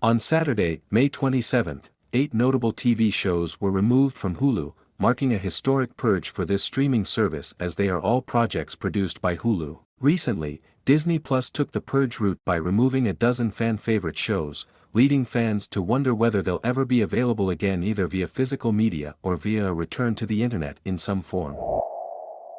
On Saturday, May 27, 8 notable TV shows were removed from Hulu, marking a historic purge for this streaming service as they are all projects produced by Hulu. Recently, Disney+ took the purge route by removing a dozen fan-favorite shows, leading fans to wonder whether they'll ever be available again either via physical media or via a return to the internet in some form.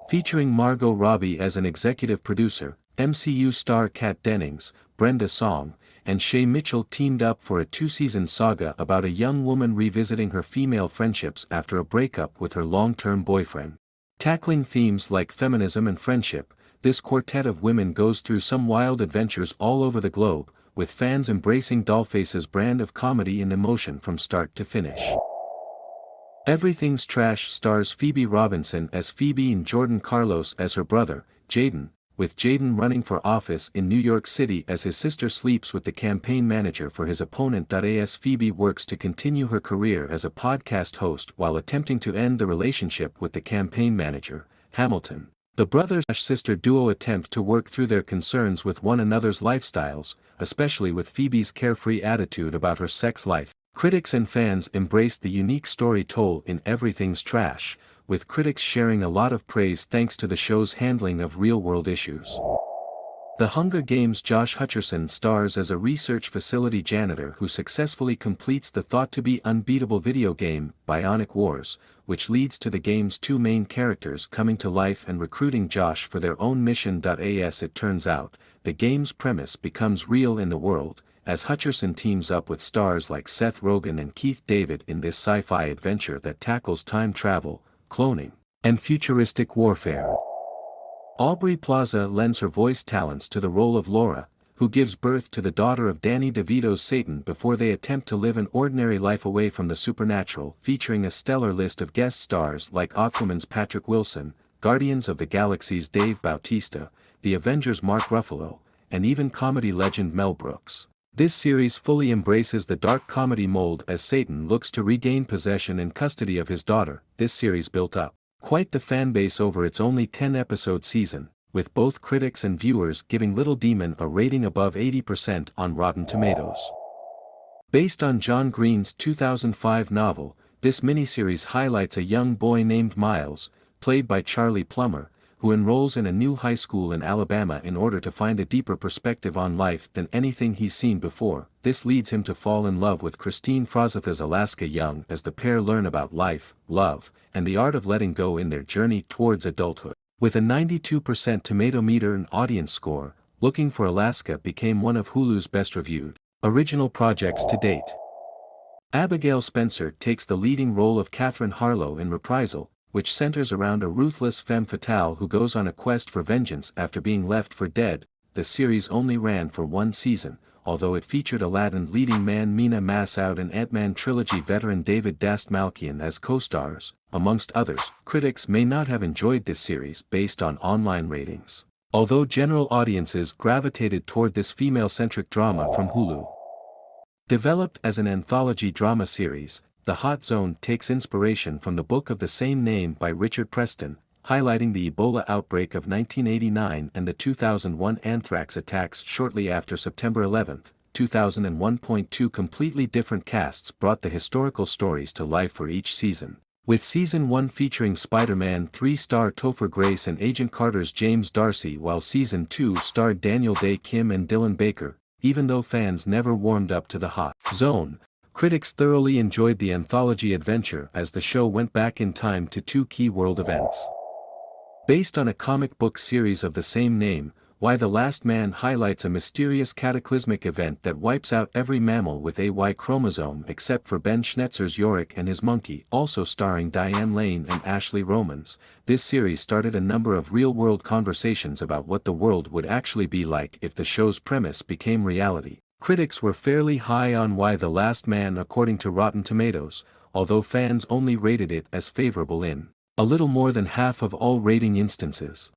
Featuring Margot Robbie as an executive producer, MCU star Kat Dennings, Brenda Song, and Shay Mitchell teamed up for a two-season saga about a young woman revisiting her female friendships after a breakup with her long-term boyfriend. Tackling themes like feminism and friendship, this quartet of women goes through some wild adventures all over the globe, with fans embracing Dollface's brand of comedy and emotion from start to finish. Everything's Trash stars Phoebe Robinson as Phoebe and Jordan Carlos as her brother, Jaden, with Jaden running for office in New York City as his sister sleeps with the campaign manager for his opponent. As Phoebe works to continue her career as a podcast host while attempting to end the relationship with the campaign manager, Hamilton. The brother-sister duo attempt to work through their concerns with one another's lifestyles, especially with Phoebe's carefree attitude about her sex life. Critics and fans embraced the unique story told in Everything's Trash, with critics sharing a lot of praise thanks to the show's handling of real-world issues. The Hunger Games' Josh Hutcherson stars as a research facility janitor who successfully completes the thought-to-be unbeatable video game, Bionic Wars, which leads to the game's two main characters coming to life and recruiting Josh for their own mission. As it turns out, the game's premise becomes real in the world, as Hutcherson teams up with stars like Seth Rogen and Keith David in this sci-fi adventure that tackles time travel, cloning, and futuristic warfare. Aubrey Plaza lends her voice talents to the role of Laura, who gives birth to the daughter of Danny DeVito's Satan before they attempt to live an ordinary life away from the supernatural, featuring a stellar list of guest stars like Aquaman's Patrick Wilson, Guardians of the Galaxy's Dave Bautista, The Avengers' Mark Ruffalo, and even comedy legend Mel Brooks. This series fully embraces the dark comedy mold as Satan looks to regain possession and custody of his daughter. This series built up quite the fanbase over its only 10-episode season, with both critics and viewers giving Little Demon a rating above 80% on Rotten Tomatoes. Based on John Green's 2005 novel, this miniseries highlights a young boy named Miles, played by Charlie Plummer, who enrolls in a new high school in Alabama in order to find a deeper perspective on life than anything he's seen before. This leads him to fall in love with Christine Frozatha's Alaska Young as the pair learn about life, love, and the art of letting go in their journey towards adulthood. With a 92% tomato meter and audience score, Looking for Alaska became one of Hulu's best-reviewed original projects to date. Abigail Spencer takes the leading role of Catherine Harlow in Reprisal, which centers around a ruthless femme fatale who goes on a quest for vengeance after being left for dead. The series only ran for one season, although it featured Aladdin leading man Mina Massoud and Ant-Man trilogy veteran David Dastmalchian as co-stars, amongst others. Critics may not have enjoyed this series based on online ratings, although general audiences gravitated toward this female-centric drama from Hulu. Developed as an anthology drama series, The Hot Zone takes inspiration from the book of the same name by Richard Preston, highlighting the Ebola outbreak of 1989 and the 2001 anthrax attacks shortly after September 11, 2001. Two completely different casts brought the historical stories to life for each season, with Season 1 featuring Spider-Man 3-star Topher Grace and Agent Carter's James Darcy, while Season 2 starred Daniel Day Kim and Dylan Baker. Even though fans never warmed up to The Hot Zone, critics thoroughly enjoyed the anthology adventure as the show went back in time to two key world events. Based on a comic book series of the same name, Why the Last Man highlights a mysterious cataclysmic event that wipes out every mammal with a Y chromosome except for Ben Schnetzer's Yorick and his monkey. Also starring Diane Lane and Ashley Romans, this series started a number of real-world conversations about what the world would actually be like if the show's premise became reality. Critics were fairly high on Why the Last Man according to Rotten Tomatoes, although fans only rated it as favorable in a little more than half of all rating instances.